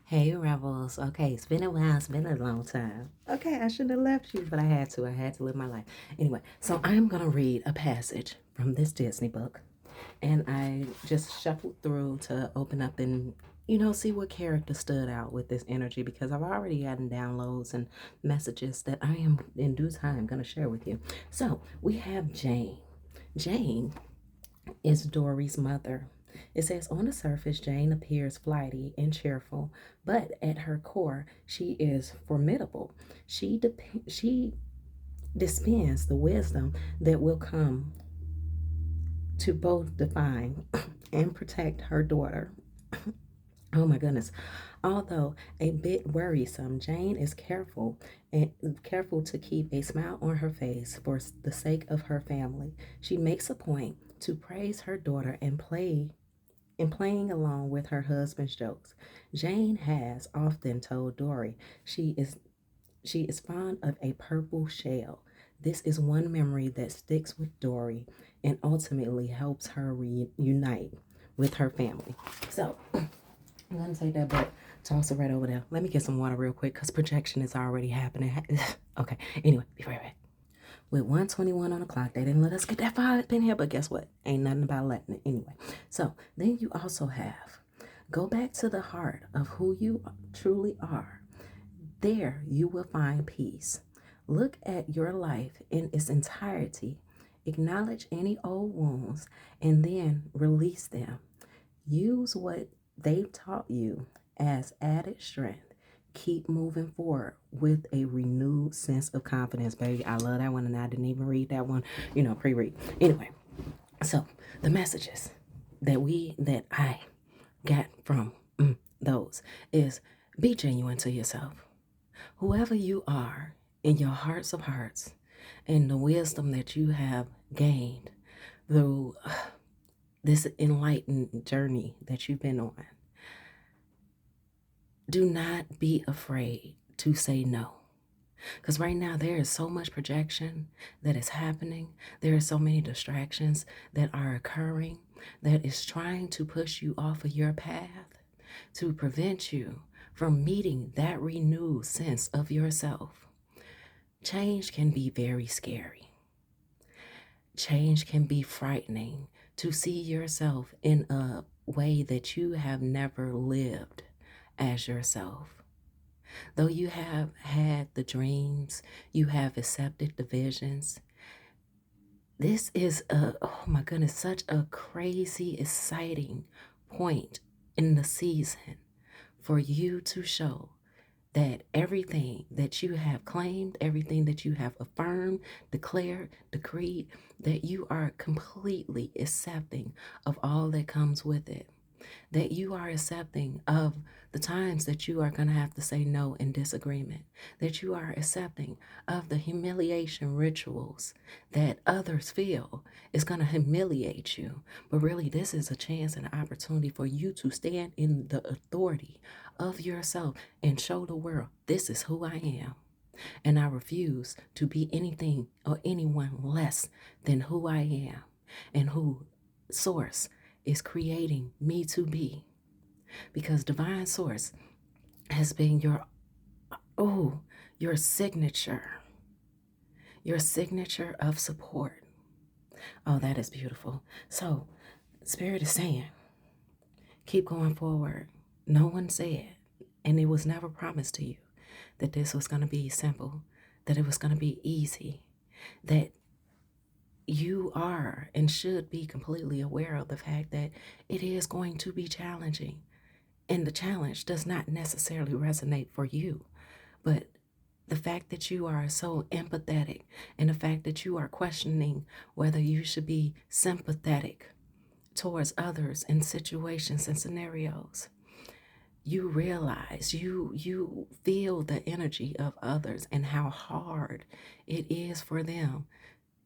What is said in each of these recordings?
Hey, Rebels. Okay, it's been a while. It's been a long time. Okay, I shouldn't have left you, but I had to. I had to live my life. Anyway, so I'm going to read a passage from this Disney book. And I just shuffled through to open up and, see what character stood out with this energy because I've already gotten downloads and messages that I am in due time going to share with you. So we have Jane. Jane is Dory's mother. It says on the surface, Jane appears flighty and cheerful, but at her core, she is formidable. She dispenses the wisdom that will come to both define and protect her daughter. Oh my goodness. Although a bit worrisome, Jane is careful to keep a smile on her face for the sake of her family. She makes a point to praise her daughter and playing along with her husband's jokes. Jane has often told Dory she is fond of a purple shell. This is one memory that sticks with Dory and ultimately helps her reunite with her family. So I'm gonna take that book, toss it right over there. Let me get some water real quick because projection is already happening. Okay, anyway, be right back. With 121 on the clock, they didn't let us get that far up in here, but guess what? Ain't nothing about letting it anyway. So then you also have go back to the heart of who you truly are. There you will find peace. Look at your life in its entirety. Acknowledge any old wounds and then release them. Use what they've taught you as added strength. Keep moving forward with a renewed sense of confidence, baby. I love that one, and I didn't even read that one, pre-read. Anyway, so the messages that I got from those is be genuine to yourself. Whoever you are in your hearts of hearts and the wisdom that you have gained through this enlightened journey that you've been on, do not be afraid to say no. Because right now there is so much projection that is happening. There are so many distractions that are occurring that is trying to push you off of your path to prevent you from meeting that renewed sense of yourself. Change can be very scary. Change can be frightening to see yourself in a way that you have never lived as yourself. Though you have had the dreams, you have accepted the visions. This is oh my goodness, such a crazy, exciting point in the season for you to show that everything that you have claimed, everything that you have affirmed, declared, decreed, that you are completely accepting of all that comes with it. That you are accepting of the times that you are going to have to say no in disagreement, that you are accepting of the humiliation rituals that others feel is going to humiliate you. But really, this is a chance and an opportunity for you to stand in the authority of yourself and show the world this is who I am. And I refuse to be anything or anyone less than who I am and who Source is creating me to be. Because divine source has been your signature of support. Oh, that is beautiful. So Spirit is saying, keep going forward. No one said, and it was never promised to you, that this was going to be simple, that it was going to be easy, that you are and should be completely aware of the fact that it is going to be challenging. And the challenge does not necessarily resonate for you, but the fact that you are so empathetic and the fact that you are questioning whether you should be sympathetic towards others in situations and scenarios, you realize you feel the energy of others and how hard it is for them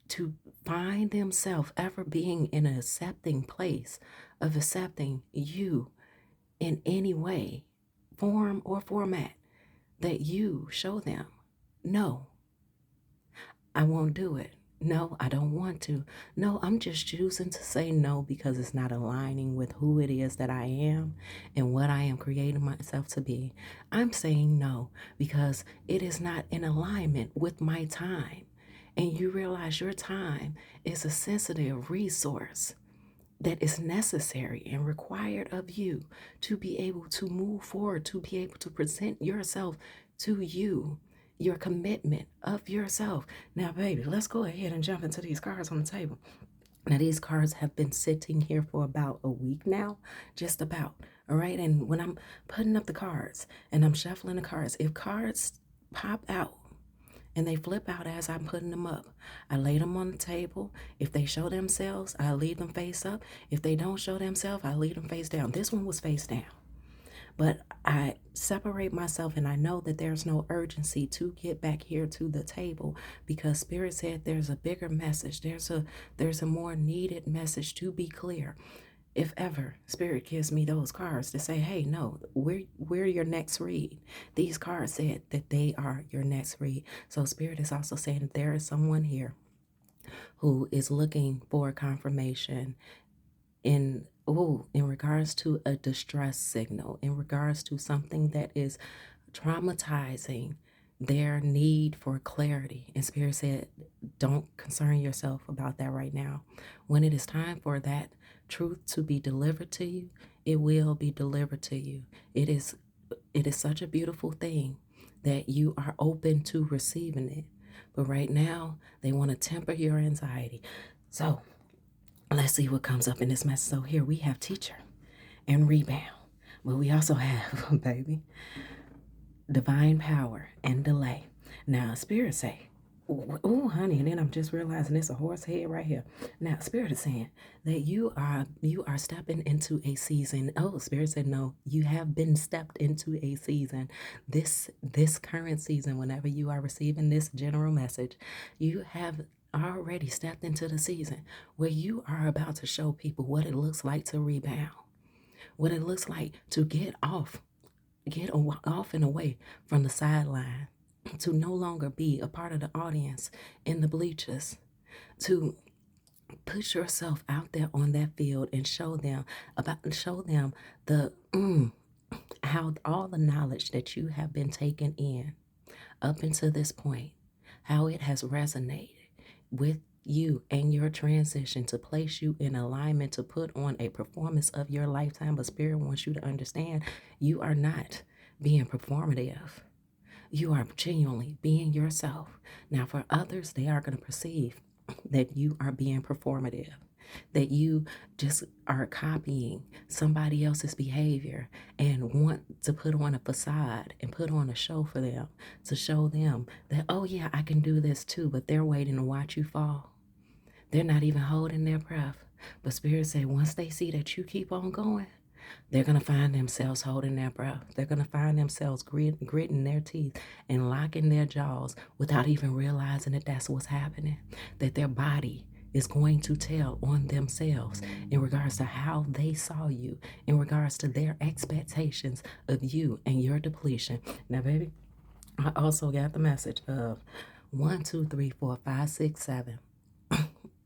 to find themselves ever being in an accepting place of accepting you in any way, form, or format that you show them. No, I won't do it. No, I don't want to. No, I'm just choosing to say no because it's not aligning with who it is that I am and what I am creating myself to be. I'm saying no because it is not in alignment with my time. And you realize your time is a sensitive resource that is necessary and required of you to be able to move forward, to be able to present yourself to you, your commitment of yourself. Now, baby, let's go ahead and jump into these cards on the table. Now, these cards have been sitting here for about a week now, just about. All right. And when I'm putting up the cards and I'm shuffling the cards, if cards pop out, and they flip out as I'm putting them up. I lay them on the table. If they show themselves, I leave them face up. If they don't show themselves, I leave them face down. This one was face down. But I separate myself and I know that there's no urgency to get back here to the table because Spirit said there's a bigger message. There's a more needed message to be clear. If ever Spirit gives me those cards to say, hey, no, we're your next read. These cards said that they are your next read. So Spirit is also saying that there is someone here who is looking for confirmation in regards to a distress signal, in regards to something that is traumatizing their need for clarity. And Spirit said, don't concern yourself about that right now. When it is time for that truth to be delivered to you, it will be delivered to you. It is such a beautiful thing that you are open to receiving it. But right now, they want to temper your anxiety. So let's see what comes up in this message. So here we have teacher and rebound. But we also have, baby, divine power and delay. Now, Spirit say, oh, honey, and then I'm just realizing it's a horse head right here. Now, Spirit is saying that you are stepping into a season. Oh, Spirit said, no, you have been stepped into a season. This current season, whenever you are receiving this general message, you have already stepped into the season where you are about to show people what it looks like to rebound, what it looks like to get off and away from the sideline, to no longer be a part of the audience in the bleachers, to put yourself out there on that field and show them the how all the knowledge that you have been taken in up until this point, how it has resonated with you and your transition to place you in alignment to put on a performance of your lifetime. But Spirit wants you to understand you are not being performative. You are genuinely being yourself. Now, for others, they are going to perceive that you are being performative, that you just are copying somebody else's behavior and want to put on a facade and put on a show for them to show them that, oh, yeah, I can do this too, but they're waiting to watch you fall. They're not even holding their breath. But Spirit say once they see that you keep on going, they're going to find themselves holding their breath. They're going to find themselves gritting their teeth and locking their jaws without even realizing that that's what's happening, that their body is going to tell on themselves in regards to how they saw you, in regards to their expectations of you and your depletion. Now, baby, I also got the message of 1, 2, 3, 4, 5, 6, 7.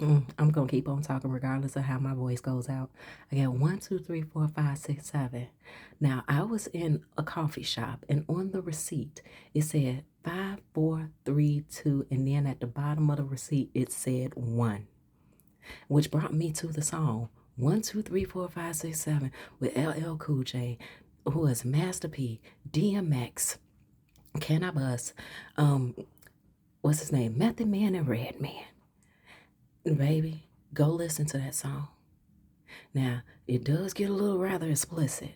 I'm going to keep on talking regardless of how my voice goes out. I got 1, 2, 3, 4, 5, 6, 7. Now, I was in a coffee shop, and on the receipt, it said 5, 4, 3, 2, and then at the bottom of the receipt, it said 1, which brought me to the song 1, 2, 3, 4, 5, 6, 7 with LL Cool J, who is Master P, DMX, Can I Bus, what's his name, Method Man and Redman. Baby, go listen to that song. Now, it does get a little rather explicit,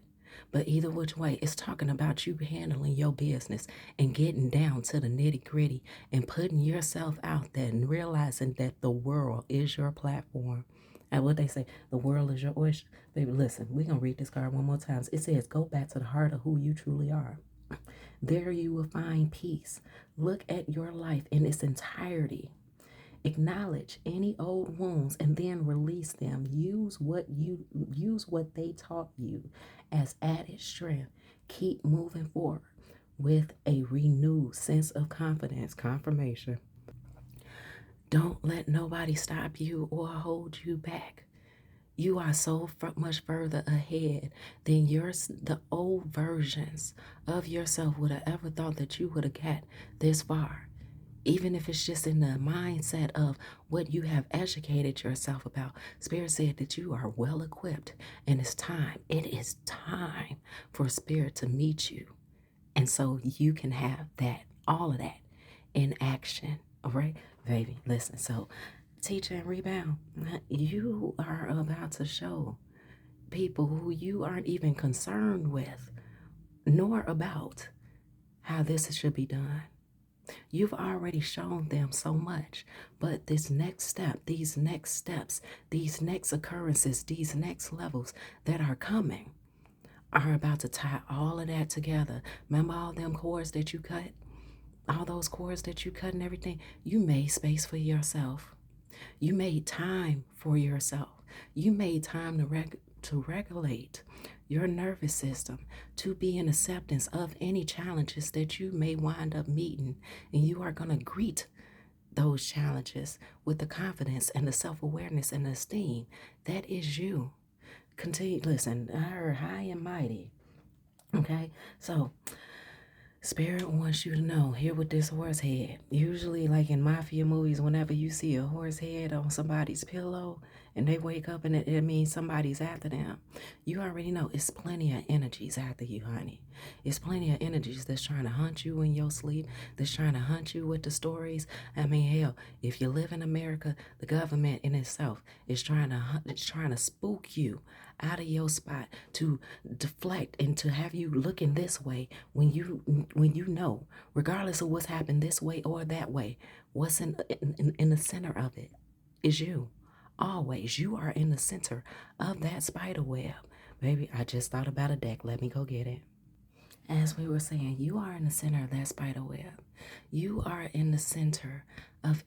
but either which way, it's talking about you handling your business and getting down to the nitty gritty and putting yourself out there and realizing that the world is your platform. And what they say, the world is your oyster. Baby, listen, we're going to read this card one more time. It says, go back to the heart of who you truly are. There you will find peace. Look at your life in its entirety. Acknowledge any old wounds and then release them. Use what they taught you as added strength. Keep moving forward with a renewed sense of confidence. Confirmation. Don't let nobody stop you or hold you back. You are so much further ahead than the old versions of yourself would have ever thought that you would have got this far. Even if it's just in the mindset of what you have educated yourself about. Spirit said that you are well equipped, and it's time. It is time for Spirit to meet you. And so you can have that, all of that in action. All right, baby, listen. So, teacher and rebound, you are about to show people who you aren't even concerned with nor about how this should be done. You've already shown them so much, but this next step, these next steps, these next occurrences, these next levels that are coming are about to tie all of that together. Remember all them cords that you cut? All those cords that you cut and everything? You made space for yourself. You made time for yourself. You made time to regulate your nervous system, to be in acceptance of any challenges that you may wind up meeting. And you are going to greet those challenges with the confidence and the self-awareness and the esteem. That is you. Continue, listen, I heard high and mighty. Okay, so Spirit wants you to know, here with this horse head. Usually, like in mafia movies, whenever you see a horse head on somebody's pillow and they wake up and it means somebody's after them, you already know it's plenty of energies after you, honey. It's plenty of energies that's trying to hunt you in your sleep, that's trying to hunt you with the stories. I mean, hell, if you live in America, the government in itself is trying to spook you out of your spot to deflect and to have you looking this way when you know, regardless of what's happened this way or that way, what's in the center of it is you. Always, you are in the center of that spider web. Baby, I just thought about a deck. Let me go get it. As we were saying, you are in the center of that spider web. You are in the center of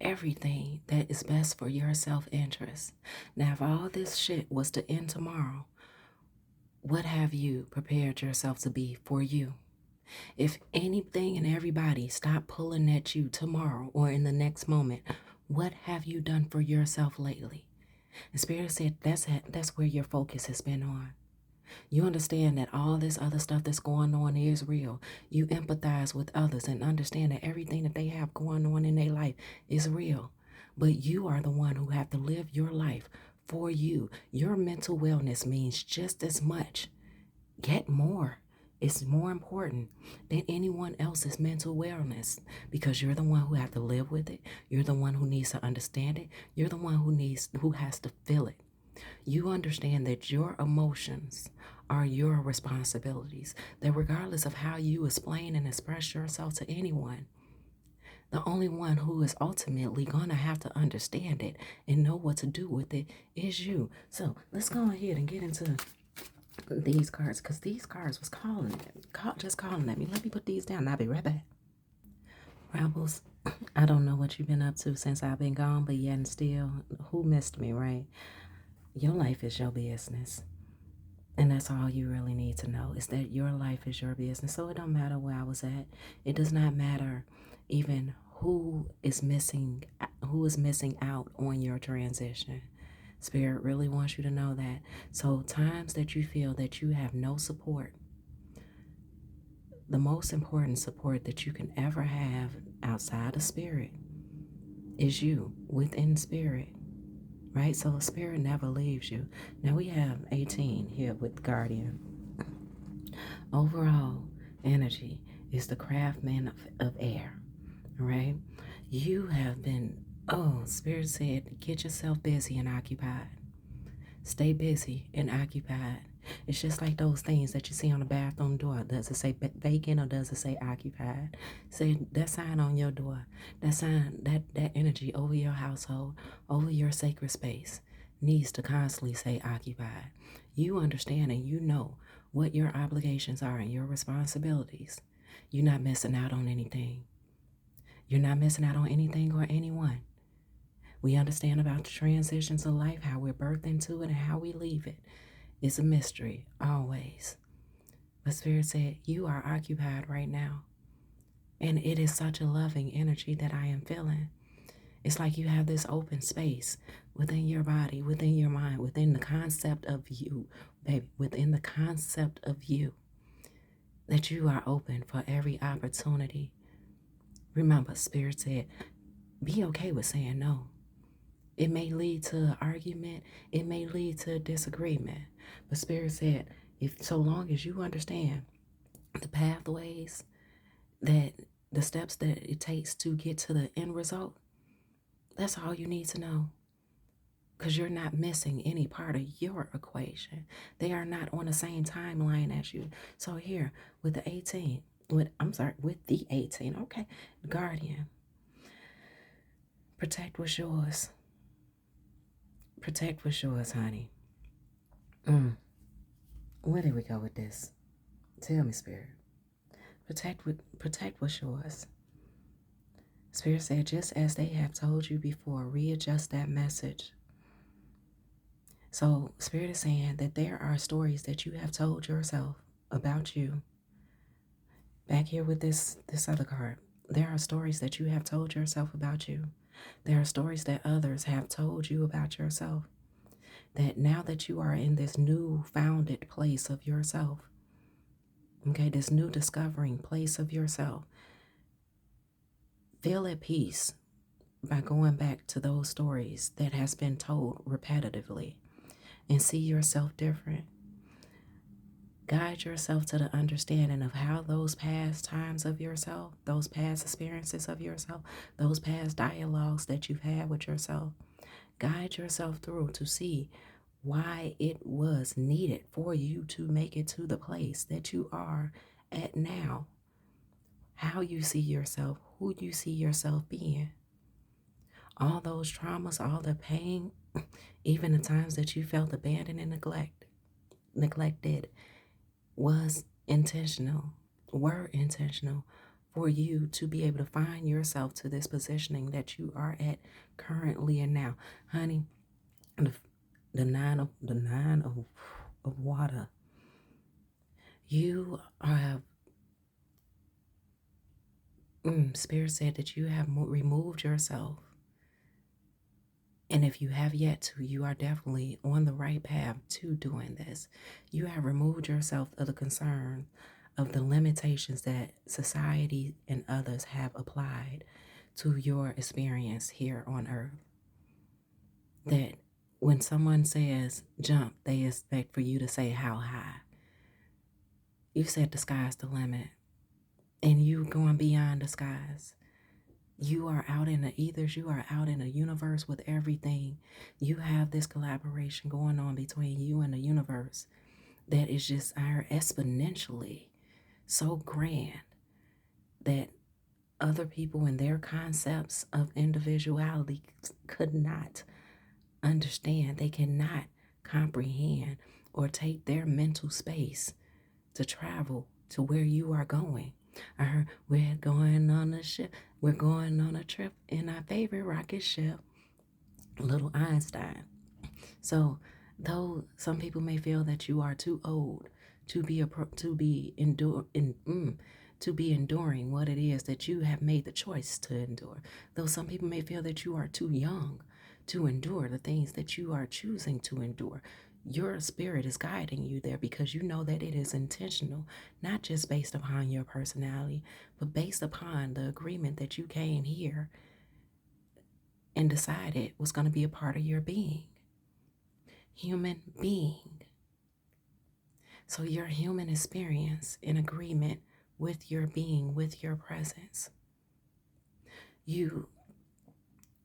everything that is best for your self-interest. Now, if all this shit was to end tomorrow, what have you prepared yourself to be for you? If anything and everybody stop pulling at you tomorrow or in the next moment, what have you done for yourself lately? And Spirit said that's where your focus has been on. You understand that all this other stuff that's going on is real. You empathize with others and understand that everything that they have going on in their life is real. But you are the one who have to live your life for you. Your mental wellness means just as much. Get more. It's more important than anyone else's mental wellness because you're the one who have to live with it. You're the one who needs to understand it. You're the one who has to feel it. You understand that your emotions are your responsibilities, that regardless of how you explain and express yourself to anyone, the only one who is ultimately going to have to understand it and know what to do with it is you. So let's go ahead and get into these cards because these cards was just calling at me. Let me put these down and I'll be right back. Rebels, I don't know what you've been up to since I've been gone, but yet and still, who missed me, right? Your life is your business. And that's all you really need to know is that your life is your business. So it don't matter where I was at. It does not matter even who is missing out on your transition. Spirit really wants you to know that. So times that you feel that you have no support, the most important support that you can ever have outside of Spirit is you within Spirit. Right? So Spirit never leaves you. Now we have 18 here with Guardian. Overall energy is the craftsman of air. Right? You have been, Spirit said, get yourself busy and occupied. Stay busy and occupied. It's just like those things that you see on the bathroom door. Does it say vacant or does it say occupied? Say that sign on your door. That sign, that energy over your household, over your sacred space needs to constantly say occupied. You understand and you know what your obligations are and your responsibilities. You're not missing out on anything. You're not missing out on anything or anyone. We understand about the transitions of life, how we're birthed into it and how we leave it. It's a mystery, always. But Spirit said, you are occupied right now. And it is such a loving energy that I am feeling. It's like you have this open space within your body, within your mind, within the concept of you, baby, within the concept of you, that you are open for every opportunity. Remember, Spirit said, be okay with saying no. It may lead to an argument, it may lead to a disagreement. But Spirit said, if so long as you understand the pathways, that the steps that it takes to get to the end result, that's all you need to know. Because you're not missing any part of your equation. They are not on the same timeline as you. So here with the 18, with the 18, okay, Guardian, protect what's yours. Protect what's yours, honey. Where did we go with this? Tell me, Spirit. Protect what's yours. Spirit said, just as they have told you before, readjust that message. So Spirit is saying that there are stories that you have told yourself about you. Back here with this other card, there are stories that you have told yourself about you. There are stories that others have told you about yourself. That now that you are in this new founded place of yourself, okay, this new discovering place of yourself, feel at peace by going back to those stories that has been told repetitively and see yourself different. Guide yourself to the understanding of how those past times of yourself, those past experiences of yourself, those past dialogues that you've had with yourself, guide yourself through to see why it was needed for you to make it to the place that you are at now. How you see yourself, who you see yourself being. All those traumas, all the pain, even the times that you felt abandoned and neglected, were intentional for you to be able to find yourself to this positioning that you are at currently and now. Honey, the nine of water. You have Spirit said that you have removed yourself. And if you have yet to, you are definitely on the right path to doing this. You have removed yourself of the concern of the limitations that society and others have applied to your experience here on earth. That when someone says jump, they expect for you to say how high. You said the sky's the limit, and you going beyond the skies. You are out in the ethers. You are out in the universe with everything. You have this collaboration going on between you and the universe that is just exponentially so grand that other people and their concepts of individuality could not understand. They cannot comprehend or take their mental space to travel to where you are going. I heard we're going on a ship. We're going on a trip in our favorite rocket ship, little Einstein. So, though some people may feel that you are too old to be enduring what it is that you have made the choice to endure, though some people may feel that you are too young to endure the things that you are choosing to endure, your spirit is guiding you there because you know that it is intentional, not just based upon your personality, but based upon the agreement that you came here and decided was going to be a part of your being. Human being. So your human experience in agreement with your being, with your presence. You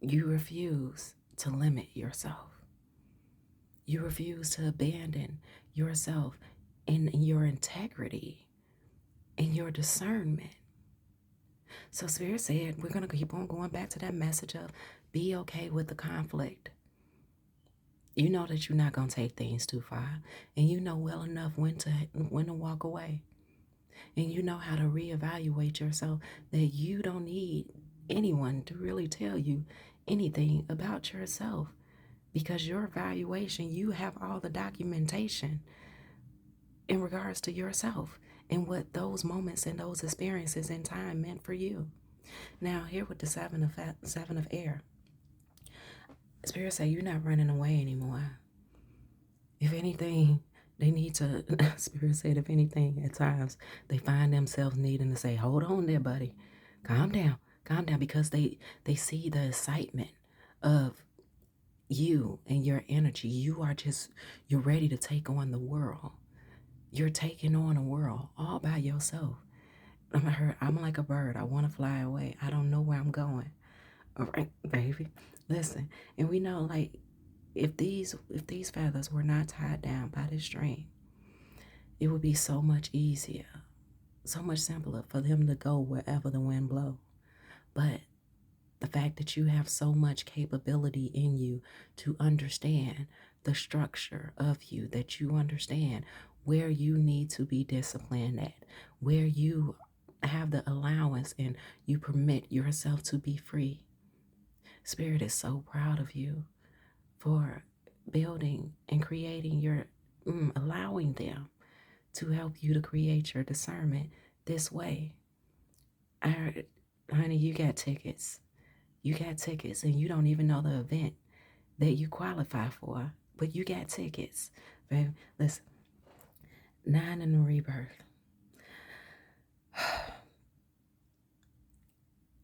refuse to limit yourself. You refuse to abandon yourself in your integrity, in your discernment. So Spirit said, we're going to keep on going back to that message of be okay with the conflict. You know that you're not going to take things too far. And you know well enough when to walk away. And you know how to reevaluate yourself, that you don't need anyone to really tell you anything about yourself. Because your evaluation, you have all the documentation in regards to yourself and what those moments and those experiences in time meant for you. Now, here with the seven of air. Spirit say you're not running away anymore. If anything, they need to, Spirit said, if anything, at times they find themselves needing to say, hold on there, buddy. Calm down, because they see the excitement of you and your energy. You're ready to take on the world. You're taking on a world all by yourself. I'm like a bird. I want to fly away. I don't know where I'm going. All right, baby. Listen, and we know, like, if these feathers were not tied down by this string, it would be so much easier, so much simpler for them to go wherever the wind blows. But the fact that you have so much capability in you to understand the structure of you, that you understand where you need to be disciplined at, where you have the allowance and you permit yourself to be free. Spirit is so proud of you for building and creating allowing them to help you to create your discernment this way. Honey, you got tickets. You got tickets and you don't even know the event that you qualify for, but you got tickets. Baby, listen, 9 in the rebirth.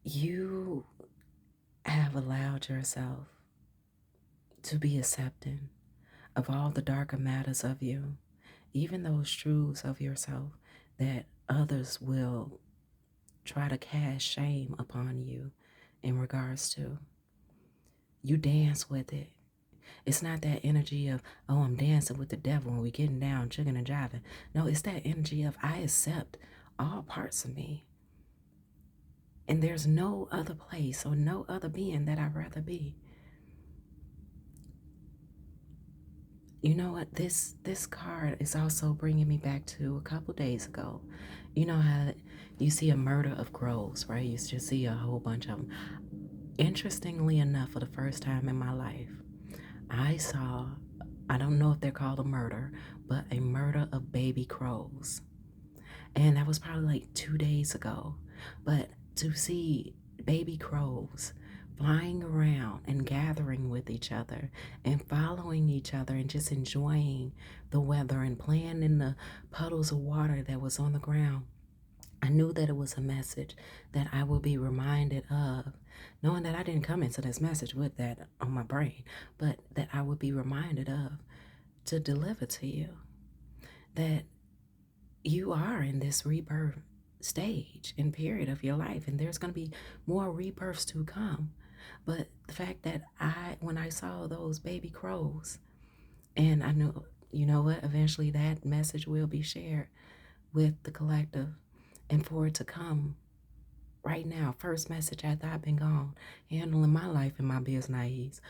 You have allowed yourself to be accepting of all the darker matters of you, even those truths of yourself that others will try to cast shame upon you in regards to. You dance with it. It's not that energy of, oh, I'm dancing with the devil and we getting down, chicken and jiving. No, it's that energy of, I accept all parts of me. And there's no other place or no other being that I'd rather be. You know what? This card is also bringing me back to a couple days ago. You know how you see a murder of crows, right? You just see a whole bunch of them. Interestingly enough, for the first time in my life, I saw, I don't know if they're called a murder, but a murder of baby crows. And that was probably like 2 days ago. But to see baby crows flying around and gathering with each other and following each other and just enjoying the weather and playing in the puddles of water that was on the ground, I knew that it was a message that I will be reminded of, knowing that I didn't come into this message with that on my brain, but that I would be reminded of to deliver to you that you are in this rebirth stage and period of your life, and there's going to be more rebirths to come. But the fact that when I saw those baby crows, and I knew, you know what, eventually that message will be shared with the collective, and for it to come right now, first message after I've been gone, handling my life and my business.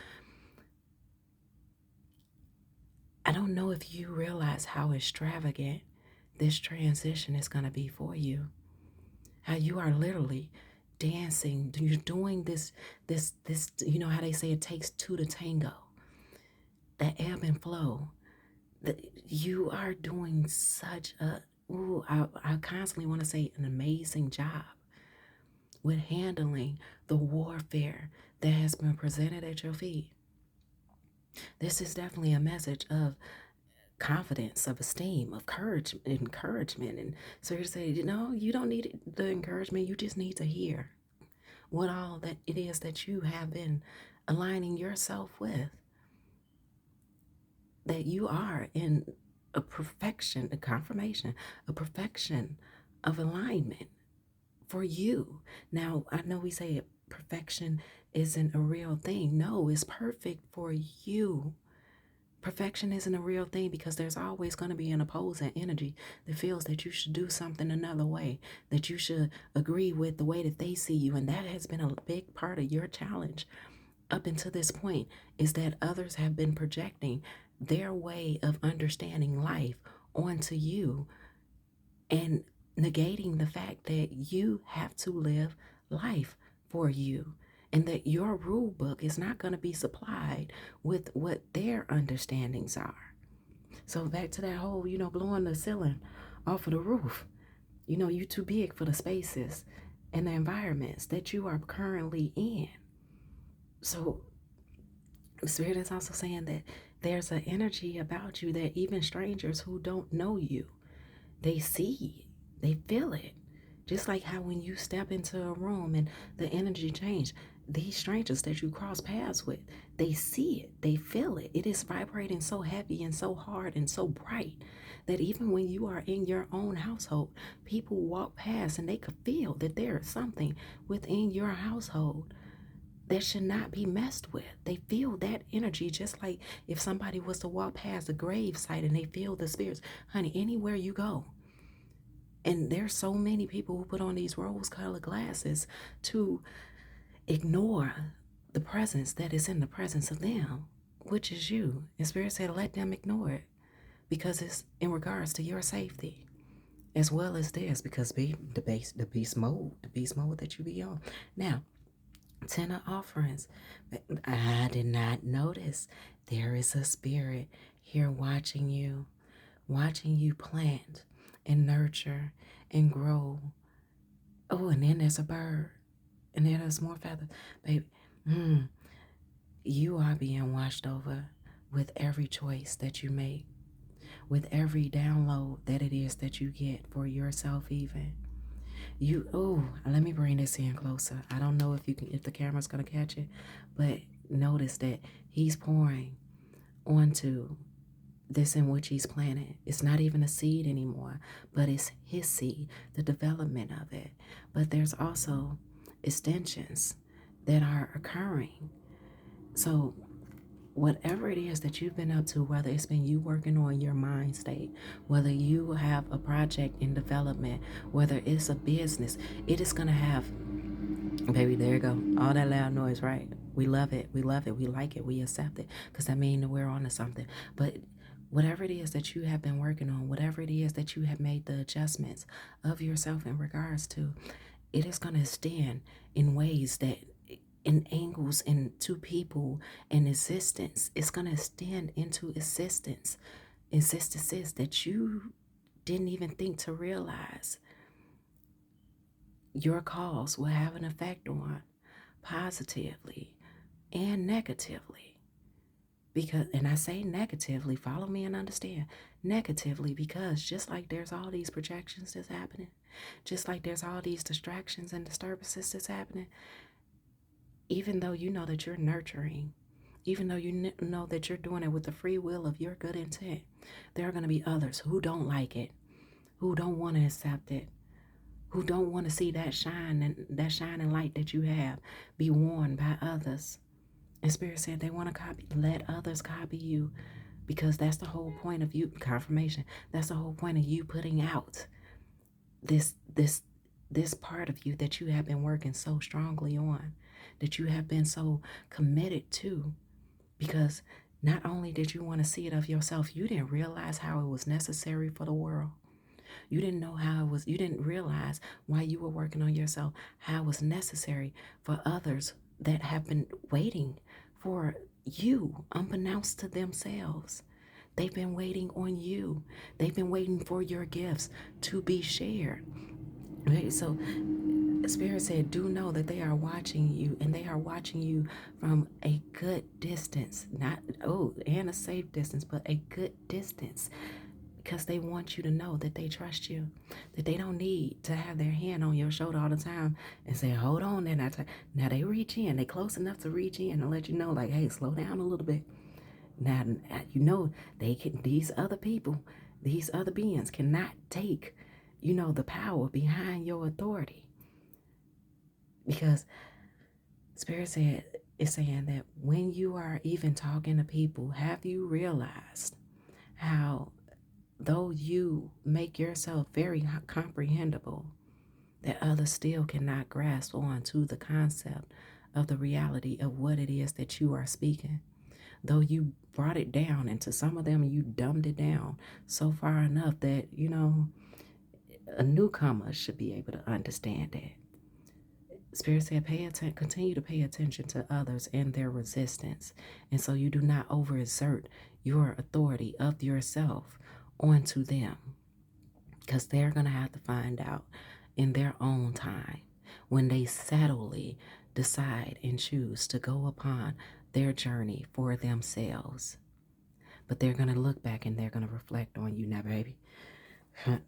I don't know if you realize how extravagant this transition is going to be for you. How you are literally dancing, you're doing this, you know how they say it takes two to tango, that ebb and flow. You are doing such I constantly want to say an amazing job with handling the warfare that has been presented at your feet. This is definitely a message of confidence, of esteem, of courage, encouragement. And so you say, you know, you don't need the encouragement. You just need to hear what all that it is that you have been aligning yourself with. That you are in a perfection, a confirmation, a perfection of alignment for you. Now, I know we say perfection isn't a real thing. No, it's perfect for you. Perfection isn't a real thing because there's always going to be an opposing energy that feels that you should do something another way, that you should agree with the way that they see you. And that has been a big part of your challenge up until this point, is that others have been projecting their way of understanding life onto you and negating the fact that you have to live life for you, and that your rule book is not going to be supplied with what their understandings are. So back to that whole, blowing the ceiling off of the roof. You too big for the spaces and the environments that you are currently in. So Spirit is also saying that there's an energy about you that even strangers who don't know you, they see, they feel it. Just like how when you step into a room and the energy change, these strangers that you cross paths with, they see it, they feel it. It is vibrating so heavy and so hard and so bright that even when you are in your own household, people walk past and they could feel that there is something within your household that should not be messed with. They feel that energy just like if somebody was to walk past a grave site and they feel the spirits. Honey, anywhere you go, and there's so many people who put on these rose-colored glasses to ignore the presence that is in the presence of them, which is you. And Spirit said, let them ignore it because it's in regards to your safety as well as theirs, because the beast mode that you be on. Now, 10 of offerings. I did not notice there is a spirit here watching you plant and nurture and grow. Oh, and then there's a bird, and then there's more feathers. Baby, you are being watched over with every choice that you make, with every download that it is that you get for yourself even. Let me bring this in closer. I don't know if the camera's gonna catch it, but notice that he's pouring onto this in which he's planted. It's not even a seed anymore, but it's his seed, the development of it. But there's also extensions that are occurring. So whatever it is that you've been up to, whether it's been you working on your mind state, whether you have a project in development, whether it's a business, it is going to have, baby, there you go. All that loud noise, right? We love it. We love it. We like it. We accept it because that means that we're on to something. But whatever it is that you have been working on, whatever it is that you have made the adjustments of yourself in regards to, it is going to extend in ways that in angles into people and existence. It's going to extend into existences that you didn't even think to realize your cause will have an effect on positively and negatively. Because, and I say negatively, follow me and understand, negatively, because just like there's all these projections that's happening, just like there's all these distractions and disturbances that's happening, even though you know that you're nurturing, even though you know that you're doing it with the free will of your good intent, there are going to be others who don't like it, who don't want to accept it, who don't want to see that shine and that shining light that you have be worn by others. And Spirit said they want to copy, let others copy you, because that's the whole point of you, confirmation. That's the whole point of you putting out this part of you that you have been working so strongly on, that you have been so committed to, because not only did you want to see it of yourself, you didn't realize how it was necessary for the world. You didn't know how it was, you didn't realize while you were working on yourself, how it was necessary for others that have been waiting for you, unbeknownst to themselves. They've been waiting on you. They've been waiting for your gifts to be shared. Right? So Spirit said, do know that they are watching you, and they are watching you from a good distance, not, and a safe distance, but a good distance, because they want you to know that they trust you, that they don't need to have their hand on your shoulder all the time and say, hold on, they're not. Now they reach in, they close enough to reach in and let you know, like, hey, slow down a little bit. Now, you know, these other people, these other beings cannot take, the power behind your authority. Because Spirit said, is saying that when you are even talking to people, have you realized how, though you make yourself very comprehensible, that others still cannot grasp on to the concept of the reality of what it is that you are speaking? Though you brought it down, and to some of them you dumbed it down so far enough that, a newcomer should be able to understand it. Spirit said, continue to pay attention to others and their resistance. And so you do not overexert your authority of yourself onto them, because they're going to have to find out in their own time when they settlely decide and choose to go upon their journey for themselves. But they're going to look back and they're going to reflect on you now, baby.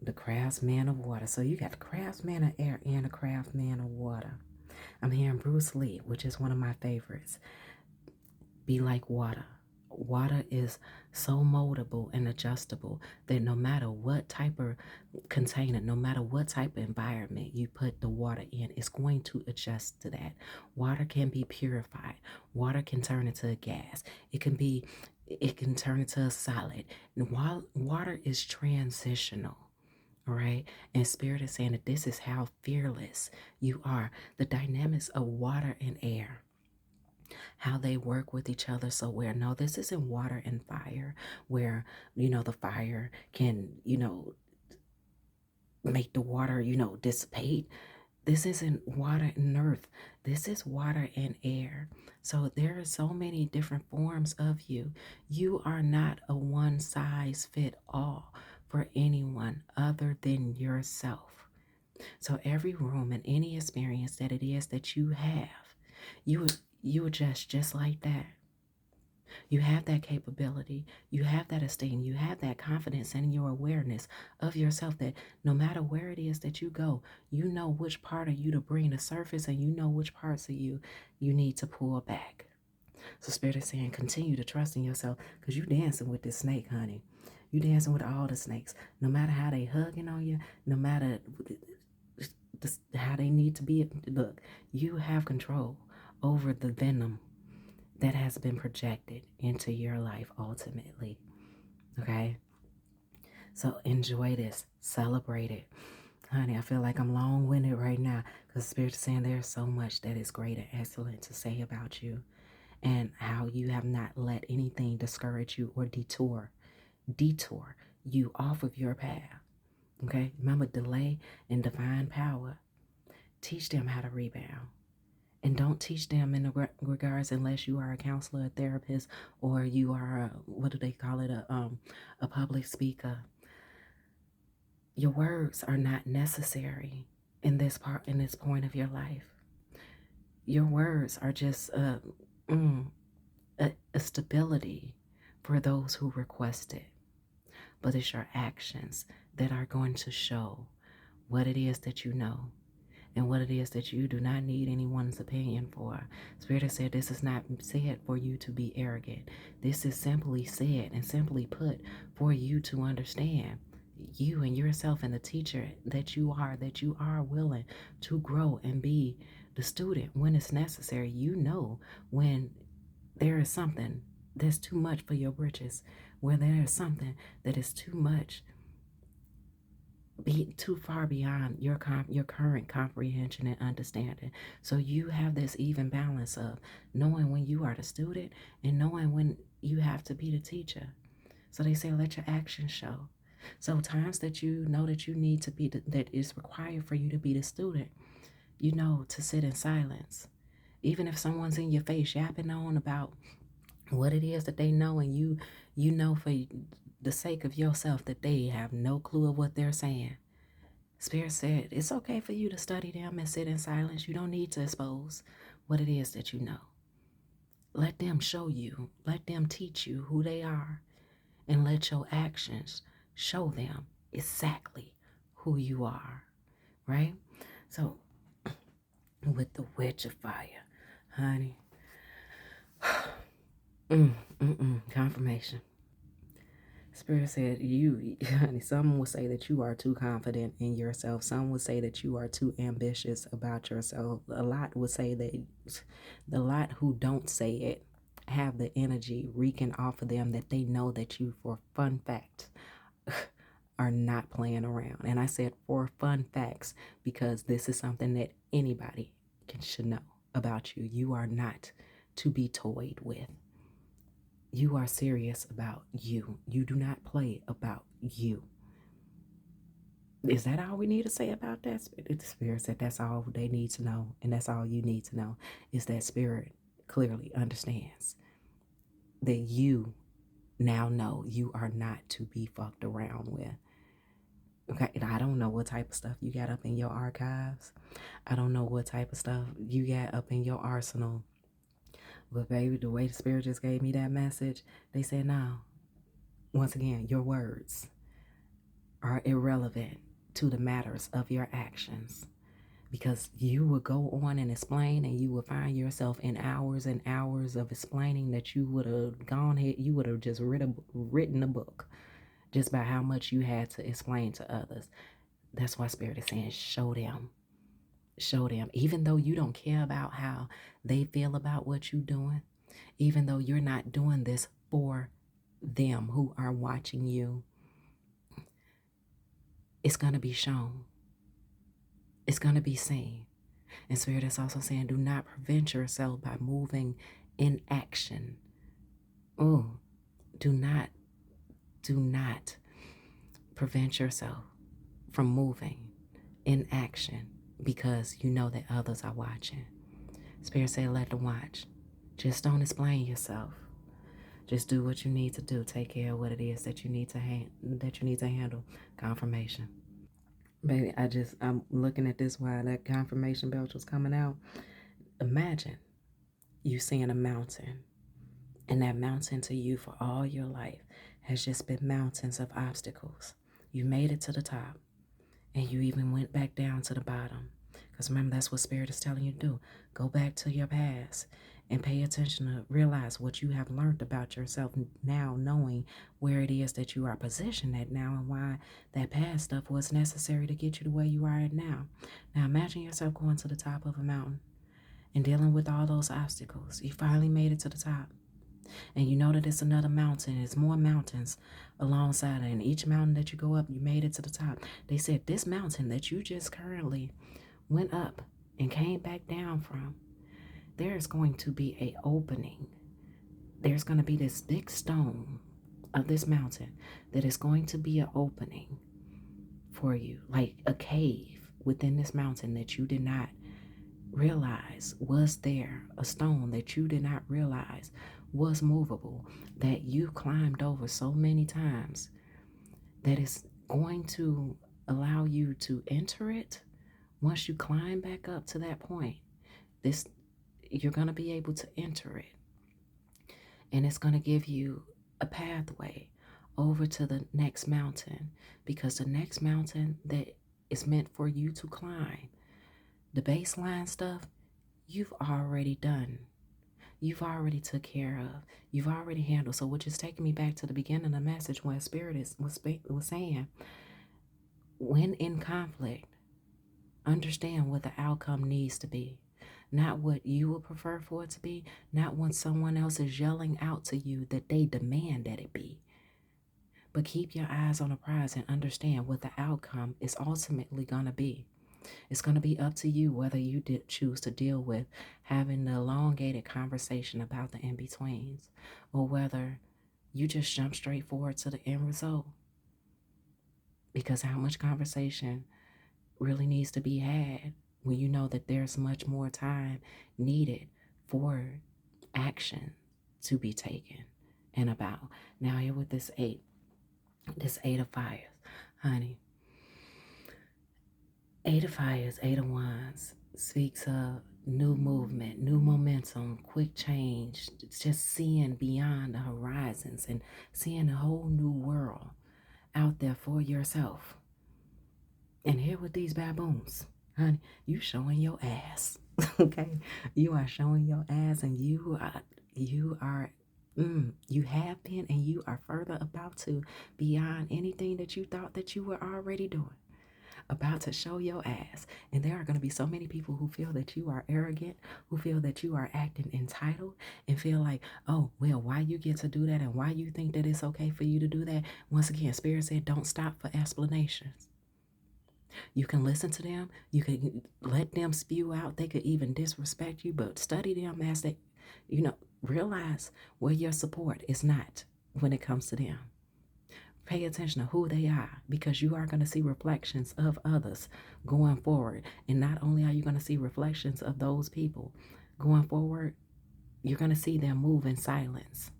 The craftsman of water. So you got the craftsman of air and the craftsman of water. I'm hearing Bruce Lee, which is one of my favorites. Be like water. Water is so moldable and adjustable that no matter what type of container, no matter what type of environment you put the water in, it's going to adjust to that. Water can be purified. Water can turn into a gas. It can turn into a solid. And while water is transitional, all right, and Spirit is saying that this is how fearless you are. The dynamics of water and air, how they work with each other. So where, no, this isn't water and fire where, the fire can, make the water, dissipate. This isn't water and earth. This is water and air. So there are so many different forms of you. You are not a one size fit all for anyone other than yourself. So every room and any experience that it is that you have, you adjust just like that. You have that capability. You have that esteem. You have that confidence and your awareness of yourself that no matter where it is that you go, you know which part of you to bring to surface and you know which parts of you need to pull back. So Spirit is saying continue to trust in yourself because you dancing with this snake, honey. You dancing with all the snakes. No matter how they hugging on you, no matter how they need to be. Look, you have control over the venom that has been projected into your life ultimately. Okay? So enjoy this. Celebrate it. Honey, I feel like I'm long-winded right now because Spirit is saying there's so much that is great and excellent to say about you and how you have not let anything discourage you or detour you off of your path. Okay? Remember, delay and divine power. Teach them how to rebound. And don't teach them in the regards unless you are a counselor, a therapist, or you are what do they call it, a public speaker. Your words are not necessary in this point of your life. Your words are just a stability for those who request it. But it's your actions that are going to show what it is that you know and what it is that you do not need anyone's opinion for. Spirit has said this is not said for you to be arrogant. This is simply said and simply put for you to understand you and yourself and the teacher that you are willing to grow and be the student when it's necessary. You know when there is something that's too much for your britches, when there is something that is too much, be too far beyond your current comprehension and understanding. So you have this even balance of knowing when you are the student and knowing when you have to be the teacher. So they say let your actions show. So times that you know that you need to be that is required for you to be the student, you know, to sit in silence. Even if someone's in your face yapping on about what it is that they know and you know for the sake of yourself that they have no clue of what they're saying. Spirit said it's okay for you to study them and sit in silence. You don't need to expose what it is that you know. Let them show you. Let them teach you who they are. And let your actions show them exactly who you are. Right? So, with the wedge of fire, honey. Confirmation. Spirit said, honey, some will say that you are too confident in yourself. Some will say that you are too ambitious about yourself. A lot would say that the lot who don't say it have the energy reeking off of them that they know that you, for fun fact, are not playing around. And I said for fun facts because this is something that anybody should know about you. You are not to be toyed with. You are serious about you. You do not play about you. Is that all we need to say about that? The Spirit said that's all they need to know. And that's all you need to know is that Spirit clearly understands that you now know you are not to be fucked around with. Okay, and I don't know what type of stuff you got up in your archives. I don't know what type of stuff you got up in your arsenal. But baby, the way the Spirit just gave me that message, they said, no, once again, your words are irrelevant to the matters of your actions. Because you would go on and explain, and you would find yourself in hours and hours of explaining that you would have gone ahead, you would have just written a book just by how much you had to explain to others. That's why Spirit is saying, show them. Show them. Even though you don't care about how they feel about what you're doing, even though you're not doing this for them who are watching you, it's going to be shown. It's going to be seen. And Spirit is also saying, do not prevent yourself by moving in action. Oh, do not prevent yourself from moving in action because you know that others are watching. Spirit said, let them watch. Just don't explain yourself. Just do what you need to do. Take care of what it is that you need to handle. Confirmation. Baby, I'm looking at this while that confirmation belt was coming out. Imagine you seeing a mountain, and that mountain to you for all your life has just been mountains of obstacles. You made it to the top, and you even went back down to the bottom. Because remember, that's what Spirit is telling you to do. Go back to your past and pay attention to realize what you have learned about yourself now, knowing where it is that you are positioned at now and why that past stuff was necessary to get you to where you are at now. Now imagine yourself going to the top of a mountain and dealing with all those obstacles. You finally made it to the top. And you know that it's another mountain. There's more mountains alongside it. And each mountain that you go up, you made it to the top. They said this mountain that you just currently went up and came back down from, there's going to be an opening. There's going to be this big stone of this mountain that is going to be an opening for you, like a cave within this mountain that you did not realize was there, a stone that you did not realize was movable, that you climbed over so many times, that is going to allow you to enter it. Once you climb back up to that point, you're going to be able to enter it. And it's going to give you a pathway over to the next mountain, because the next mountain that is meant for you to climb, the baseline stuff, you've already done. You've already took care of. You've already handled. So which is taking me back to the beginning of the message where Spirit was saying, when in conflict, understand what the outcome needs to be. Not what you would prefer for it to be. Not when someone else is yelling out to you that they demand that it be. But keep your eyes on the prize and understand what the outcome is ultimately going to be. It's going to be up to you whether you choose to deal with having the elongated conversation about the in-betweens, or whether you just jump straight forward to the end result. Because how much conversation really needs to be had when you know that there's much more time needed for action to be taken and about. Now here with this eight of fires, honey. 8 of fires, 8 of wands speaks of new movement, new momentum, quick change. It's just seeing beyond the horizons and seeing a whole new world out there for yourself. And here with these baboons, honey, you showing your ass. Okay, you are showing your ass, and you have been, and you are further about to, beyond anything that you thought that you were already doing. About to show your ass. And there are going to be so many people who feel that you are arrogant, who feel that you are acting entitled, and feel like, oh, well, why you get to do that, and why you think that it's okay for you to do that. Once again, Spirit said, don't stop for explanations. You can listen to them. You can let them spew out. They could even disrespect you, but study them as they, realize where your support is not when it comes to them. Pay attention to who they are, because you are going to see reflections of others going forward. And not only are you going to see reflections of those people going forward, you're going to see them move in silence.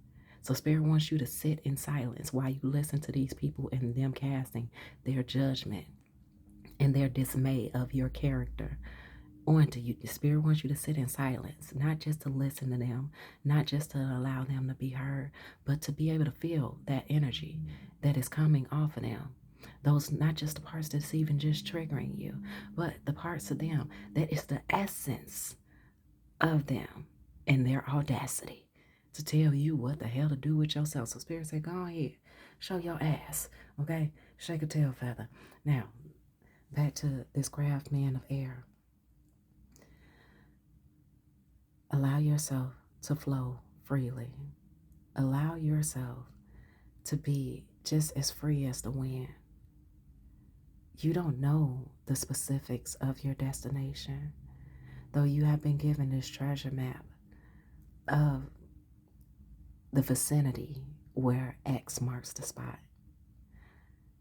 So Spirit wants you to sit in silence while you listen to these people and them casting their judgment and their dismay of your character onto you. The Spirit wants you to sit in silence, not just to listen to them, not just to allow them to be heard, but to be able to feel that energy that is coming off of them. Those, not just the parts that's even just triggering you, but the parts of them that is the essence of them and their audacity to tell you what the hell to do with yourself. So Spirit said, go ahead, show your ass, okay? Shake a tail feather. Now, back to this craftsman of air. Allow yourself to flow freely. Allow yourself to be just as free as the wind. You don't know the specifics of your destination, though you have been given this treasure map of the vicinity where X marks the spot.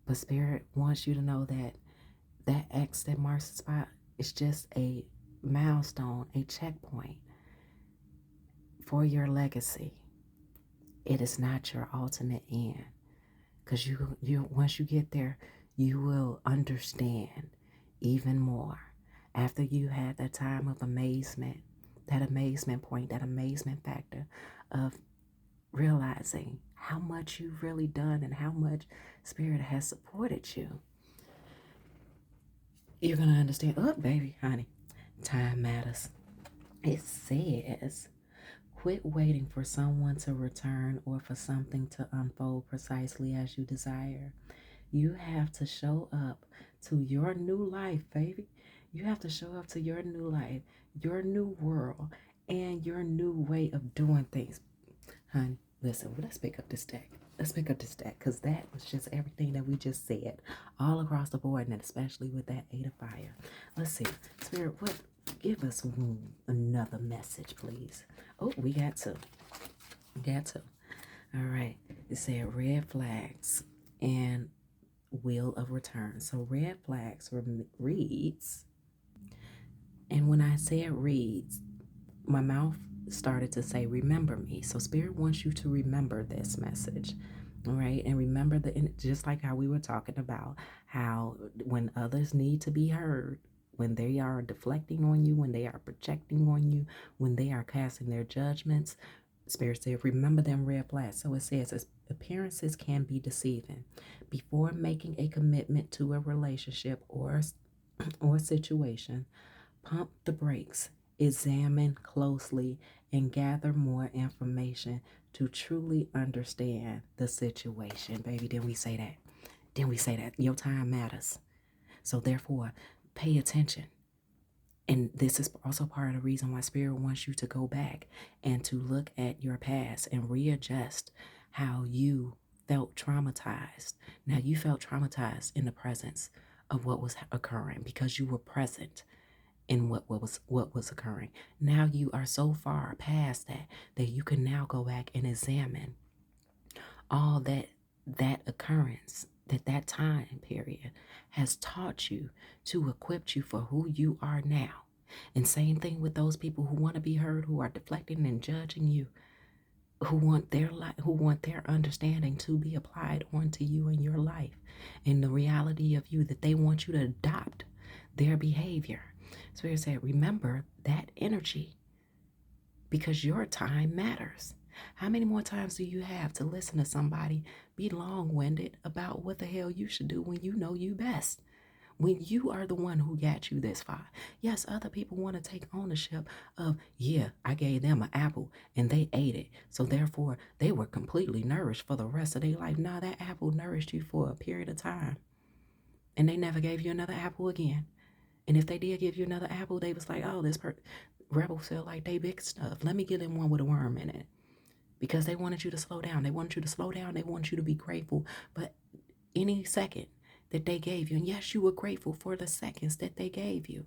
But Spirit wants you to know that that X that marks the spot is just a milestone, a checkpoint for your legacy. It is not your ultimate end, because you once you get there, you will understand even more after you had that time of amazement, that amazement point, that amazement factor of realizing how much you've really done and how much Spirit has supported you. You're going to understand, oh, baby, honey, time matters. It says, quit waiting for someone to return or for something to unfold precisely as you desire. You have to show up to your new life, baby. You have to show up to your new life, your new world, and your new way of doing things. Honey, listen, let's pick up this deck. Let's pick up this deck, because that was just everything that we just said all across the board, and especially with that 8 of fire. Let's see. Spirit, what? Give us another message, please. Oh, we got to. All right. It said red flags and wheel of return. So red flags reads, and when I said reads, my mouth started to say remember me. So Spirit wants you to remember this message. All right, and remember just like how we were talking about how when others need to be heard, when they are deflecting on you, when they are projecting on you, when they are casting their judgments, Spirit said, remember them red flags. So it says, appearances can be deceiving. Before making a commitment to a relationship or situation, pump the brakes, examine closely, and gather more information to truly understand the situation. Baby, didn't we say that? Didn't we say that? Your time matters. So therefore, pay attention. And this is also part of the reason why Spirit wants you to go back and to look at your past and readjust how you felt traumatized. Now, you felt traumatized in the presence of what was occurring because you were present in what was occurring. Now you are so far past that you can now go back and examine all that occurrence, that time period has taught you to equip you for who you are now. And same thing with those people who want to be heard, who are deflecting and judging you, who want their understanding to be applied onto you in your life, and the reality of you, that they want you to adopt their behavior. Spirit said, remember that energy, because your time matters. How many more times do you have to listen to somebody be long-winded about what the hell you should do when you know you best? When you are the one who got you this far. Yes, other people want to take ownership of, yeah, I gave them an apple and they ate it, so therefore they were completely nourished for the rest of their life. Now that apple nourished you for a period of time, and they never gave you another apple again. And if they did give you another apple, they was like, oh, rebels feel like they big stuff. Let me give them one with a worm in it. Because they wanted you to slow down. They wanted you to slow down. They wanted you to be grateful. But any second that they gave you, and yes, you were grateful for the seconds that they gave you,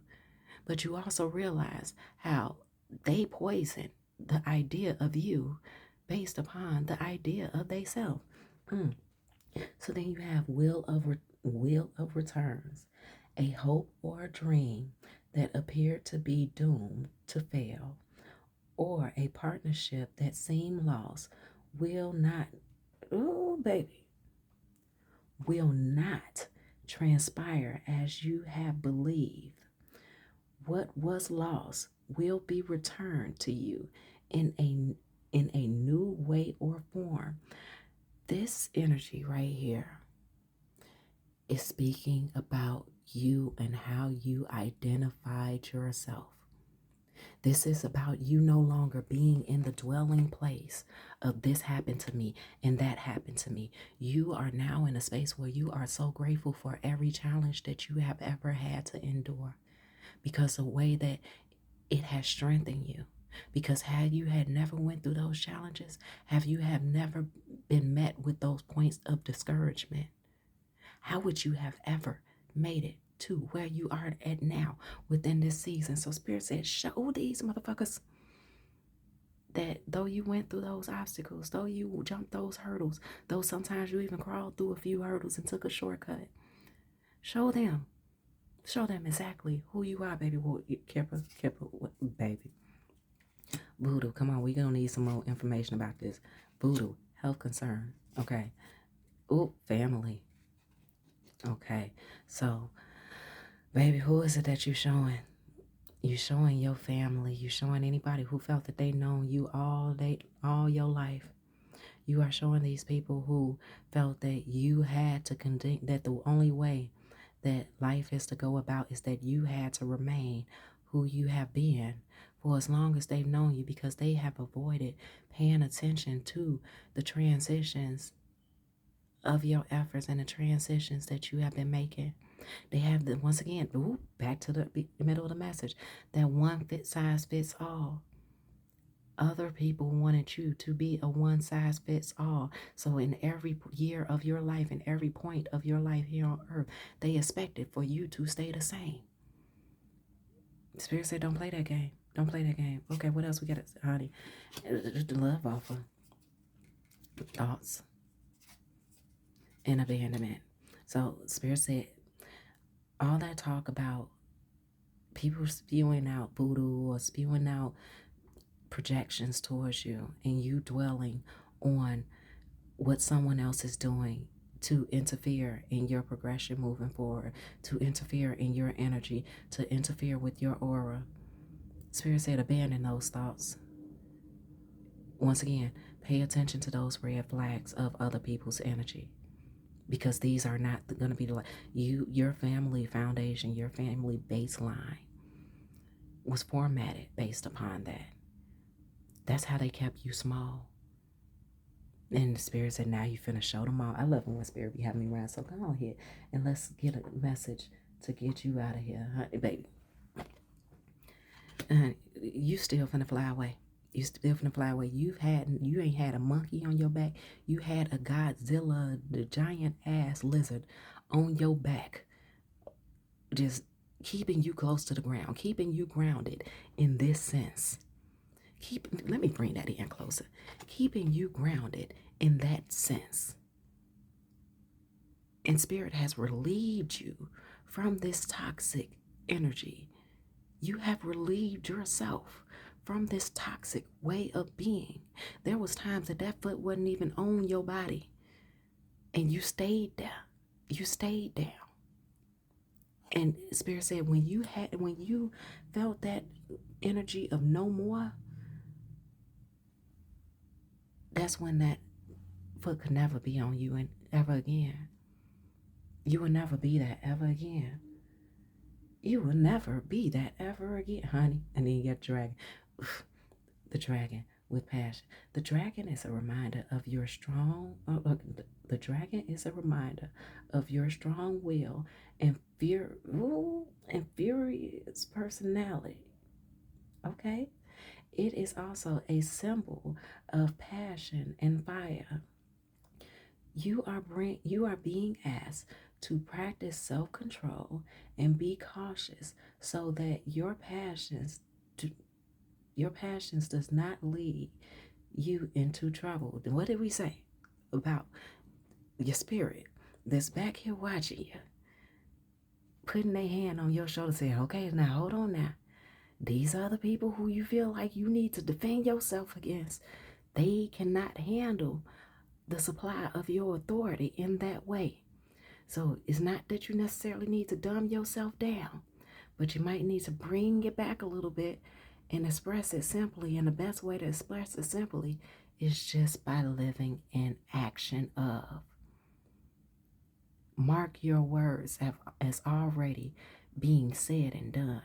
but you also realize how they poisoned the idea of you based upon the idea of they self. So then you have wheel of returns, a hope or a dream that appeared to be doomed to fail, or a partnership that seemed lost will not, oh baby, will not transpire as you have believed. what was lost will be returned to you in a new way or form. This energy right here is speaking about you and how you identified yourself. This is about you no longer being in the dwelling place of this happened to me and that happened to me. You are now in a space where you are so grateful for every challenge that you have ever had to endure, because the way that it has strengthened you. Because had you had never went through those challenges, have you have never been met with those points of discouragement, how would you have ever made it to where you are at now within this season? So Spirit said, show these motherfuckers that though you went through those obstacles, though you jumped those hurdles, though sometimes you even crawled through a few hurdles and took a shortcut, show them exactly who you are, baby. Kipper, baby. Voodoo, come on, we're going to need some more information about this. Voodoo, health concern. Okay. Ooh, family. Okay. So, baby, who is it that you're showing? You're showing your family. You're showing anybody who felt that they known you all your life. You are showing these people who felt that you had to continue, that the only way that life is to go about is that you had to remain who you have been for as long as they've known you, because they have avoided paying attention to the transitions of your efforts and the transitions that you have been making. They have the, once again, back to the middle of the message, that one size fits all. Other people wanted you to be a one size fits all. So in every year of your life, in every point of your life here on earth, they expected for you to stay the same. Spirit said, don't play that game. Don't play that game. Okay, what else we got, honey? The love offer. Thoughts and abandonment. So Spirit said, all that talk about people spewing out voodoo or spewing out projections towards you and you dwelling on what someone else is doing to interfere in your progression moving forward, to interfere in your energy, to interfere with your aura. Spirit said, abandon those thoughts. Once again, pay attention to those red flags of other people's energy, because these are not going to be like your family foundation, your family baseline was formatted based upon that. That's how they kept you small. And the Spirit said, now you finna show them all. I love when Spirit be having me around. So come on here and let's get a message to get you out of here, honey, baby. You still finna fly away. You still finna fly away. You ain't had a monkey on your back. You had a Godzilla, the giant ass lizard on your back, just keeping you close to the ground, keeping you grounded in this sense. Let me bring that in closer. Keeping you grounded in that sense. And Spirit has relieved you from this toxic energy. You have relieved yourself from this toxic way of being. There was times that foot wasn't even on your body, and you stayed there. You stayed down. And Spirit said, when you felt that energy of no more, that's when that foot could never be on you and ever again. You will never be that ever again. You will never be that ever again, honey. And then you get dragon. The dragon with passion. The dragon is a reminder of your strong. The dragon is a reminder of your strong will and furious personality. Okay. It is also a symbol of passion and fire. You are being asked to practice self-control and be cautious so that your passions does not lead you into trouble. What did we say about your spirit that's back here watching you, putting their hand on your shoulder saying, okay, now hold on now. These are the people who you feel like you need to defend yourself against. They cannot handle the supply of your authority in that way. So it's not that you necessarily need to dumb yourself down, but you might need to bring it back a little bit and express it simply. And the best way to express it simply is just by living in action of. Mark your words as already being said and done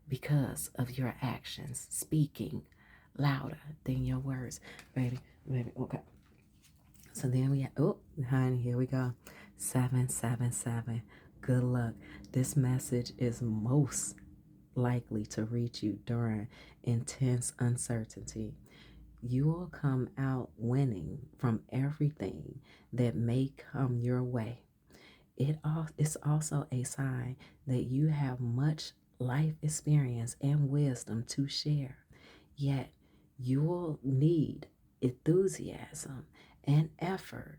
because of your actions speaking louder than your words. Baby, okay. So then we have, oh, honey, here we go. 777. Good luck. This message is most likely to reach you during intense uncertainty. You will come out winning from everything that may come your way. It's also a sign that you have much life experience and wisdom to share. Yet you will need enthusiasm and effort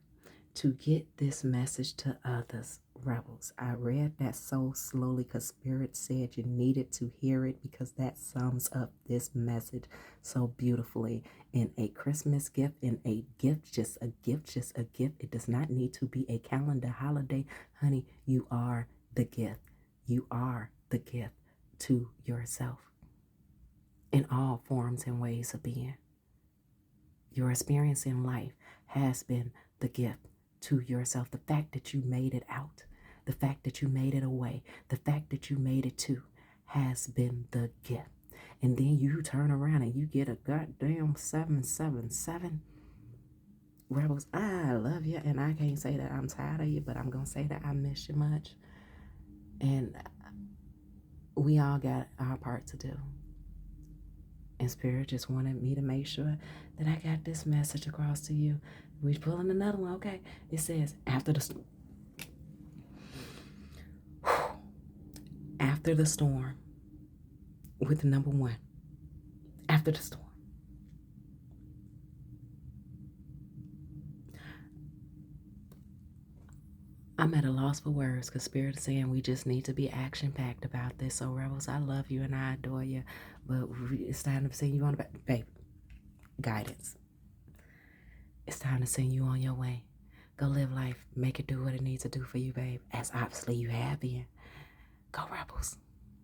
to get this message to others, rebels. I read that so slowly because Spirit said you needed to hear it because that sums up this message so beautifully. In a Christmas gift, in a gift, just a gift, just a gift. It does not need to be a calendar holiday. Honey, you are the gift. You are the gift to yourself in all forms and ways of being. Your experience in life has been the gift to yourself. The fact that you made it out, the fact that you made it away, the fact that you made it to has been the gift. And then you turn around and you get a goddamn 777. Rebels, I love you. And I can't say that I'm tired of you, but I'm going to say that I miss you much. And we all got our part to do. And Spirit just wanted me to make sure that I got this message across to you. We're pulling another one, okay? It says, after the storm, with the number 1, after the storm. I'm at a loss for words because Spirit is saying we just need to be action-packed about this. So, Rebels, I love you and I adore you, but it's time to send you on the back. Babe, guidance. It's time to send you on your way. Go live life. Make it do what it needs to do for you, babe. As obviously you have been. Go Rebels.